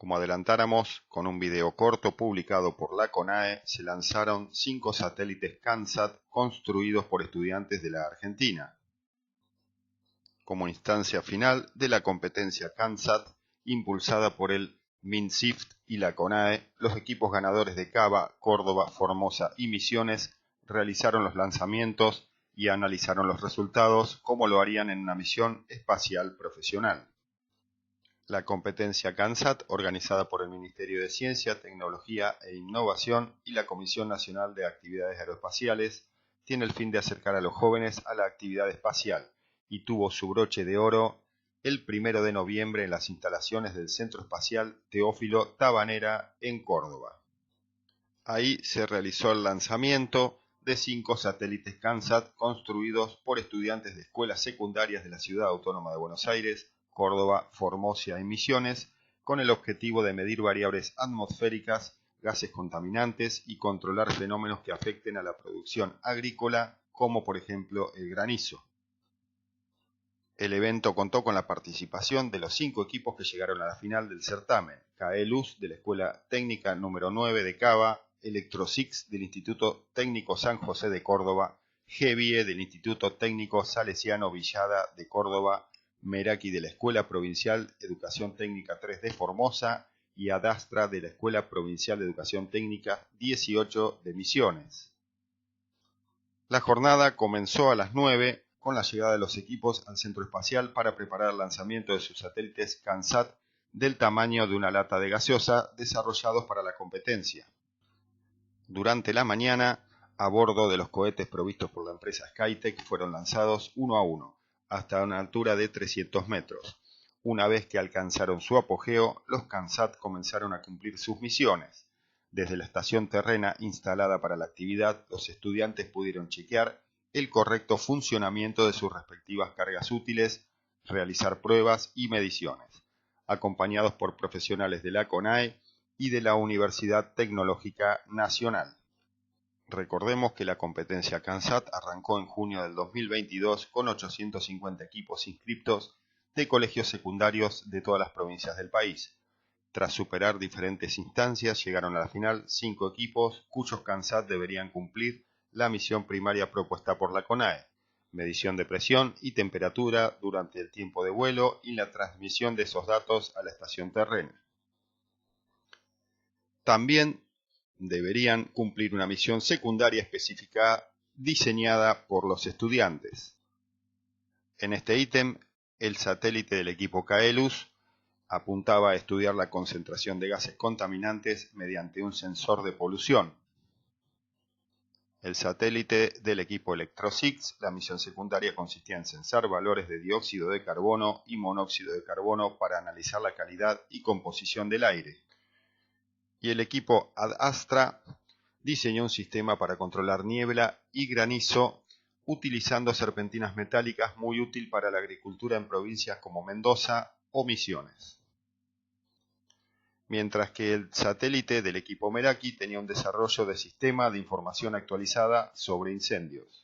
Como adelantáramos, con un video corto publicado por la CONAE, se lanzaron 5 satélites CANSAT construidos por estudiantes de la Argentina. Como instancia final de la competencia CANSAT, impulsada por el MINSIFT y la CONAE, los equipos ganadores de Cava, Córdoba, Formosa y Misiones realizaron los lanzamientos y analizaron los resultados como lo harían en una misión espacial profesional. La competencia CANSAT, organizada por el Ministerio de Ciencia, Tecnología e Innovación y la Comisión Nacional de Actividades Aeroespaciales, tiene el fin de acercar a los jóvenes a la actividad espacial y tuvo su broche de oro el 1 de noviembre en las instalaciones del Centro Espacial Teófilo Tabanera en Córdoba. Ahí se realizó el lanzamiento de 5 satélites CANSAT construidos por estudiantes de escuelas secundarias de la Ciudad Autónoma de Buenos Aires, Córdoba, Formosa y Misiones, con el objetivo de medir variables atmosféricas, gases contaminantes y controlar fenómenos que afecten a la producción agrícola, como por ejemplo el granizo. El evento contó con la participación de los 5 equipos que llegaron a la final del certamen: CAELUS de la Escuela Técnica número 9 de Cava, Electrosix del Instituto Técnico San José de Córdoba, GEVIE del Instituto Técnico Salesiano Villada de Córdoba, Meraki de la Escuela Provincial Educación Técnica 3 de Formosa y Adastra de la Escuela Provincial de Educación Técnica 18 de Misiones. La jornada comenzó a las 9 con la llegada de los equipos al centro espacial para preparar el lanzamiento de sus satélites CANSAT del tamaño de una lata de gaseosa desarrollados para la competencia. Durante la mañana, a bordo de los cohetes provistos por la empresa Skytech, fueron lanzados uno a uno, hasta una altura de 300 metros. Una vez que alcanzaron su apogeo, los CANSAT comenzaron a cumplir sus misiones. Desde la estación terrena instalada para la actividad, los estudiantes pudieron chequear el correcto funcionamiento de sus respectivas cargas útiles, realizar pruebas y mediciones, acompañados por profesionales de la CONAE y de la Universidad Tecnológica Nacional. Recordemos que la competencia CANSAT arrancó en junio del 2022 con 850 equipos inscriptos de colegios secundarios de todas las provincias del país. Tras superar diferentes instancias, llegaron a la final 5 equipos cuyos CANSAT deberían cumplir la misión primaria propuesta por la CONAE: medición de presión y temperatura durante el tiempo de vuelo y la transmisión de esos datos a la estación terrena. También deberían cumplir una misión secundaria específica diseñada por los estudiantes. En este ítem, el satélite del equipo CAELUS apuntaba a estudiar la concentración de gases contaminantes mediante un sensor de polución. El satélite del equipo Electrosix, la misión secundaria consistía en censar valores de dióxido de carbono y monóxido de carbono para analizar la calidad y composición del aire. Y el equipo Adastra diseñó un sistema para controlar niebla y granizo utilizando serpentinas metálicas, muy útil para la agricultura en provincias como Mendoza o Misiones. Mientras que el satélite del equipo Meraki tenía un desarrollo de sistema de información actualizada sobre incendios.